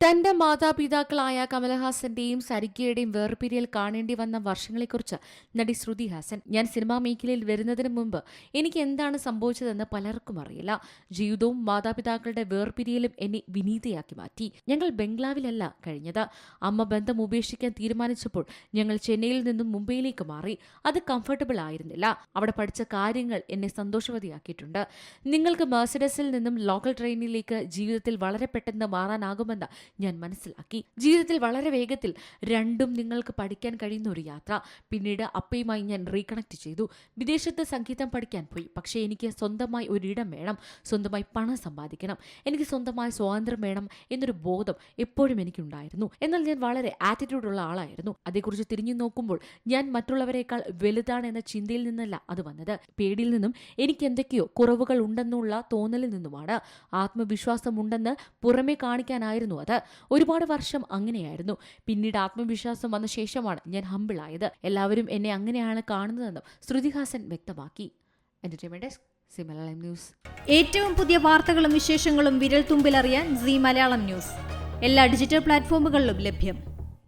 തന്റെ മാതാപിതാക്കളായ കമലഹാസന്റെയും സരികയുടെയും വേർപിരിയൽ കാണേണ്ടി വന്ന വർഷങ്ങളെക്കുറിച്ച് നടി ശ്രുതി ഹാസൻ. ഞാൻ സിനിമാ മേഖലയിൽ വരുന്നതിന് മുമ്പ് എനിക്ക് എന്താണ് സംഭവിച്ചതെന്ന് പലർക്കും അറിയില്ല. ജീവിതവും മാതാപിതാക്കളുടെ വേർപിരിയലും എന്നെ വിനീതയാക്കി മാറ്റി. ഞങ്ങൾ ബംഗ്ലാവിലല്ല കഴിഞ്ഞത്. അമ്മ ബന്ധം ഉപേക്ഷിക്കാൻ തീരുമാനിച്ചപ്പോൾ ഞങ്ങൾ ചെന്നൈയിൽ നിന്നും മുംബൈയിലേക്ക് മാറി. അത് കംഫർട്ടബിൾ ആയിരുന്നില്ല. അവിടെ പഠിച്ച കാര്യങ്ങൾ എന്നെ സന്തോഷവതിയാക്കിയിട്ടുണ്ട്. നിങ്ങൾക്ക് മെർസിഡസിൽ നിന്നും ലോക്കൽ ട്രെയിനിലേക്ക് ജീവിതത്തിൽ വളരെ പെട്ടെന്ന് മാറാനാകുമെന്ന് ഞാൻ മനസ്സിലാക്കി. ജീവിതത്തിൽ വളരെ വേഗത്തിൽ രണ്ടും നിങ്ങൾക്ക് പഠിക്കാൻ കഴിയുന്ന ഒരു യാത്ര. പിന്നീട് അപ്പയുമായി ഞാൻ റീകണക്ട് ചെയ്തു. വിദേശത്ത് സംഗീതം പഠിക്കാൻ പോയി. പക്ഷേ എനിക്ക് സ്വന്തമായി ഒരിടം വേണം, സ്വന്തമായി പണം സമ്പാദിക്കണം, എനിക്ക് സ്വന്തമായ സ്വാതന്ത്ര്യം വേണം എന്നൊരു ബോധം എപ്പോഴും എനിക്കുണ്ടായിരുന്നു. എന്നാൽ ഞാൻ വളരെ ആറ്റിറ്റ്യൂഡുള്ള ആളായിരുന്നു. അതേക്കുറിച്ച് തിരിഞ്ഞു നോക്കുമ്പോൾ ഞാൻ മറ്റുള്ളവരെക്കാൾ വലുതാണ് എന്ന ചിന്തയിൽ നിന്നല്ല അത് വന്നത്. പേടിയിൽ നിന്നും എനിക്ക് എന്തൊക്കെയോ കുറവുകൾ ഉണ്ടെന്നുള്ള തോന്നലിൽ നിന്നുമാണ്. ആത്മവിശ്വാസമുണ്ടെന്ന് പുറമെ കാണിക്കാനായിരുന്നു അത്. ഒരുപാട് വർഷം അങ്ങനെയായിരുന്നു. പിന്നീട് ആത്മവിശ്വാസം വന്ന ശേഷമാണ് ഞാൻ ഹമ്പിളായത്. എല്ലാവരും എന്നെ അങ്ങനെയാണ് കാണുന്നതെന്നും ശ്രുതി ഹാസൻ വ്യക്തമാക്കി. Entertainment desk, C Malayalam news. ഏറ്റവും പുതിയ വാർത്തകളും വിശേഷങ്ങളും വിരൽ തുമ്പിലറിയാൻ സി മലയാളം ന്യൂസ് എല്ലാ ഡിജിറ്റൽ പ്ലാറ്റ്ഫോമുകളിലും ലഭ്യം.